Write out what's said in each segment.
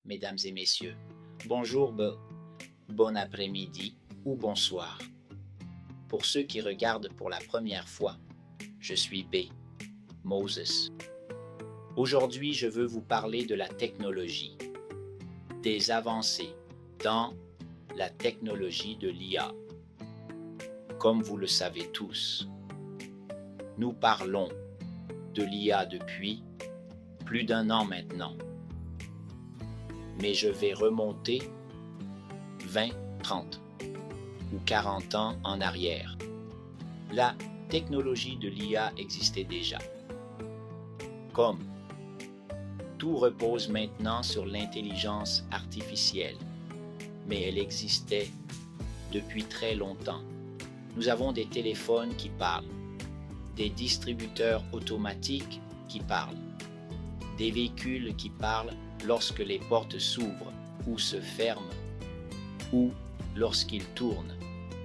mesdames et messieurs. Bonjour, bon après-midi ou bonsoir. Pour ceux qui regardent pour la première fois, je suis B. Moses. Aujourd'hui, je veux vous parler de la technologie, des avancées dans la technologie de l'IA. Comme vous le savez tous, nous parlons de l'IA depuis plus d'un an maintenant. Mais je vais remonter 20, 30 ou 40 ans en arrière. La technologie de l'IA existait déjà. Comme tout repose maintenant sur l'intelligence artificielle, mais elle existait depuis très longtemps. Nous avons des téléphones qui parlent, des distributeurs automatiques qui parlent, des véhicules qui parlent lorsque les portes s'ouvrent ou se ferment, ou lorsqu'ils tournent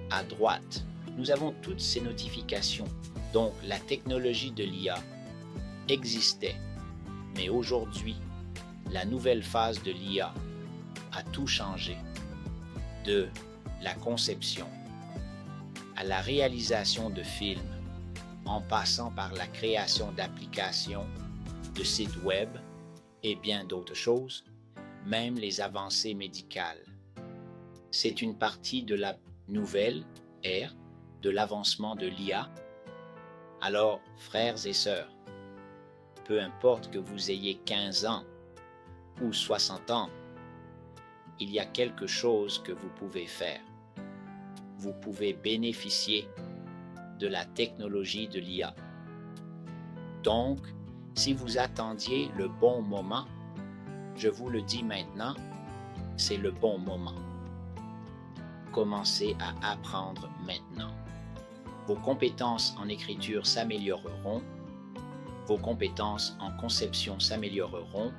à droite. Nous avons toutes ces notifications. Donc la technologie de l'IA existait. Mais aujourd'hui, la nouvelle phase de l'IA a tout changé. De la conception à la réalisation de films, en passant par la création d'applications, de sites web et bien d'autres choses, même les avancées médicales. C'est une partie de la nouvelle ère de l'avancement de l'IA. Alors, frères et sœurs, peu importe que vous ayez 15 ans ou 60 ans, il y a quelque chose que vous pouvez faire. Vous pouvez bénéficier de la technologie de l'IA. Donc, si vous attendiez le bon moment, je vous le dis maintenant, c'est le bon moment. Commencez à apprendre maintenant. Vos compétences en écriture s'amélioreront, vos compétences en conception s'amélioreront,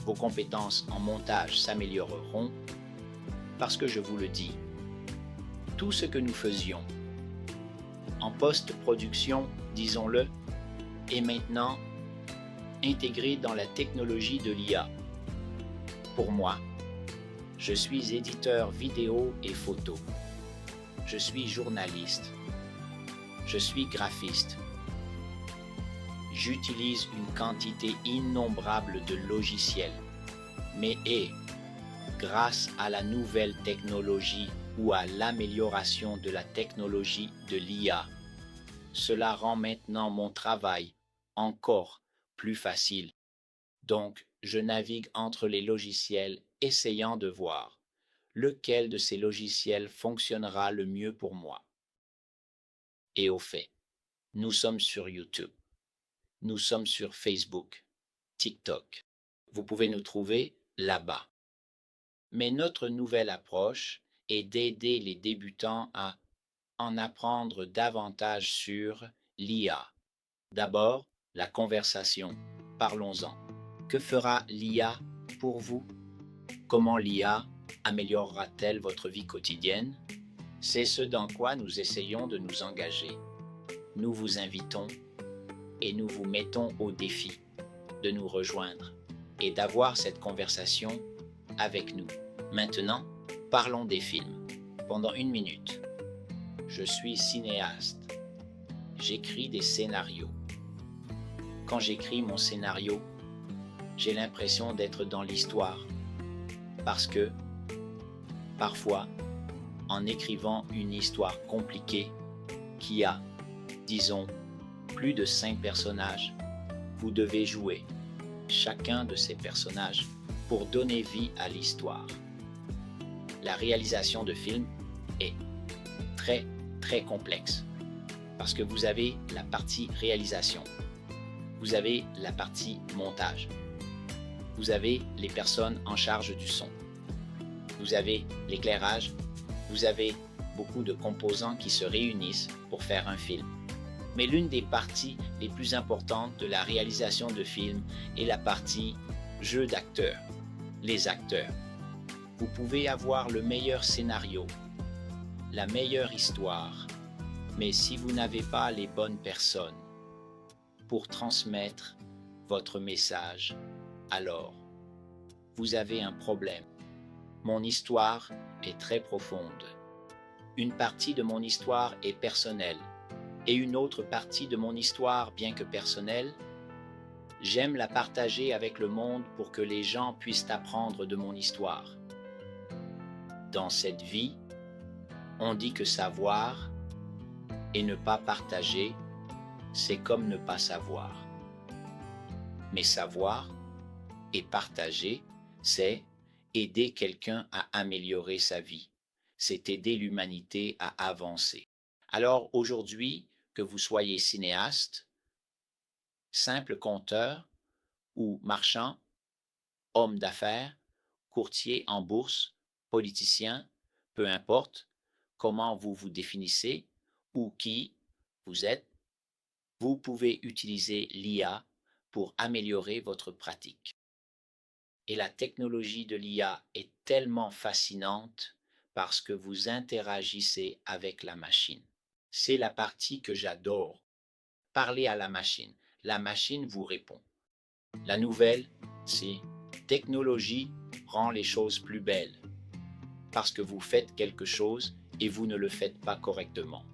vos compétences en montage s'amélioreront, parce que je vous le dis, tout ce que nous faisions en post-production, disons-le, est maintenant intégré dans la technologie de l'IA. Pour moi, je suis éditeur vidéo et photo. Je suis journaliste. Je suis graphiste. J'utilise une quantité innombrable de logiciels. Mais grâce à la nouvelle technologie ou à l'amélioration de la technologie de l'IA, cela rend maintenant mon travail encore plus facile. Donc, je navigue entre les logiciels essayant de voir lequel de ces logiciels fonctionnera le mieux pour moi. Et au fait, nous sommes sur YouTube, nous sommes sur Facebook, TikTok. Vous pouvez nous trouver là-bas. Mais notre nouvelle approche est d'aider les débutants à en apprendre davantage sur l'IA. D'abord, la conversation. Parlons-en. Que fera l'IA pour vous? Comment l'IA améliorera-t-elle votre vie quotidienne? C'est ce dans quoi nous essayons de nous engager. Nous vous invitons et nous vous mettons au défi de nous rejoindre et d'avoir cette conversation avec nous. Maintenant, parlons des films. Pendant 1 minute, je suis cinéaste. J'écris des scénarios. Quand j'écris mon scénario, j'ai l'impression d'être dans l'histoire parce que, parfois, en écrivant une histoire compliquée qui a, disons, plus de 5 personnages, vous devez jouer chacun de ces personnages pour donner vie à l'histoire. La réalisation de films est très, très complexe parce que vous avez la partie réalisation, vous avez la partie montage, vous avez les personnes en charge du son, vous avez l'éclairage, vous avez beaucoup de composants qui se réunissent pour faire un film. Mais l'une des parties les plus importantes de la réalisation de films est la partie jeu d'acteurs, les acteurs. Vous pouvez avoir le meilleur scénario, la meilleure histoire, mais si vous n'avez pas les bonnes personnes pour transmettre votre message, alors vous avez un problème. Mon histoire est très profonde. Une partie de mon histoire est personnelle et une autre partie de mon histoire, bien que personnelle, j'aime la partager avec le monde pour que les gens puissent apprendre de mon histoire. Dans cette vie, on dit que savoir et ne pas partager, c'est comme ne pas savoir. Mais savoir et partager, c'est aider quelqu'un à améliorer sa vie. C'est aider l'humanité à avancer. Alors aujourd'hui, que vous soyez cinéaste, simple conteur ou marchand, homme d'affaires, courtier en bourse, politicien, peu importe comment vous vous définissez ou qui vous êtes, vous pouvez utiliser l'IA pour améliorer votre pratique. Et la technologie de l'IA est tellement fascinante parce que vous interagissez avec la machine. C'est la partie que j'adore. Parler à la machine. La machine vous répond. La nouvelle, c'est technologie rend les choses plus belles parce que vous faites quelque chose et vous ne le faites pas correctement.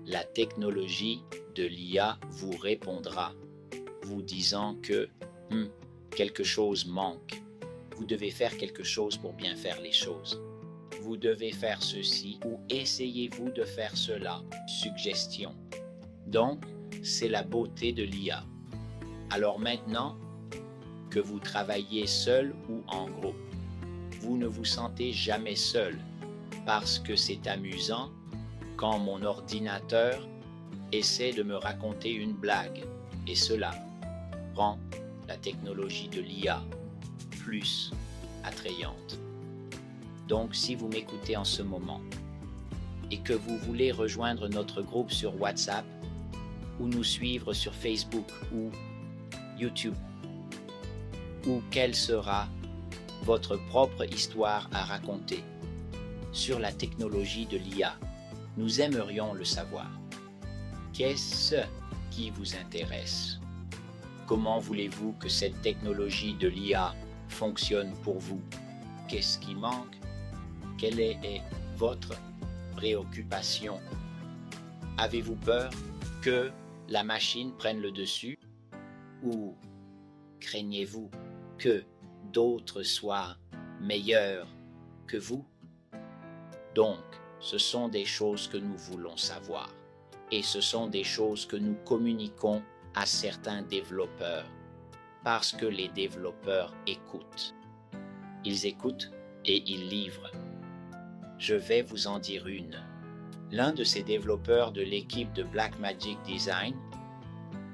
La technologie de l'IA vous répondra, vous disant que quelque chose manque. Vous devez faire quelque chose pour bien faire les choses. Vous devez faire ceci ou essayez-vous de faire cela. Suggestion. Donc, c'est la beauté de l'IA. Alors maintenant que vous travaillez seul ou en groupe, vous ne vous sentez jamais seul parce que c'est amusant quand mon ordinateur essaie de me raconter une blague et cela rend la technologie de l'IA plus attrayante. Donc, si vous m'écoutez en ce moment et que vous voulez rejoindre notre groupe sur WhatsApp ou nous suivre sur Facebook ou YouTube, ou quelle sera votre propre histoire à raconter sur la technologie de l'IA, nous aimerions le savoir. Qu'est-ce qui vous intéresse? Comment voulez-vous que cette technologie de l'IA fonctionne pour vous? Qu'est-ce qui manque? Quelle est votre préoccupation? Avez-vous peur que la machine prenne le dessus? Ou craignez-vous que d'autres soient meilleurs que vous? Donc, ce sont des choses que nous voulons savoir. Et ce sont des choses que nous communiquons à certains développeurs. Parce que les développeurs écoutent. Ils écoutent et ils livrent. Je vais vous en dire une. L'un de ces développeurs de l'équipe de Blackmagic Design,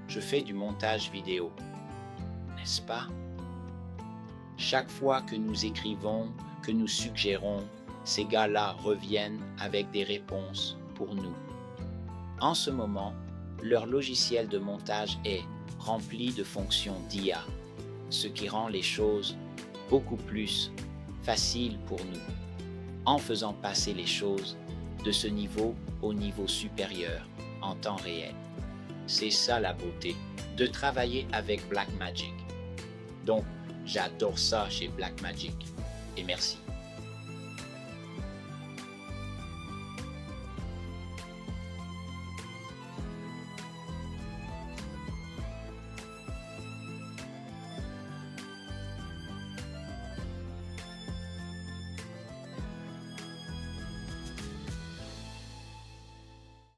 je fais du montage vidéo. N'est-ce pas? Chaque fois que nous écrivons, que nous suggérons, ces gars-là reviennent avec des réponses pour nous. En ce moment, leur logiciel de montage est rempli de fonctions d'IA, ce qui rend les choses beaucoup plus faciles pour nous, en faisant passer les choses de ce niveau au niveau supérieur en temps réel. C'est ça la beauté de travailler avec Blackmagic. Donc, j'adore ça chez Blackmagic et merci.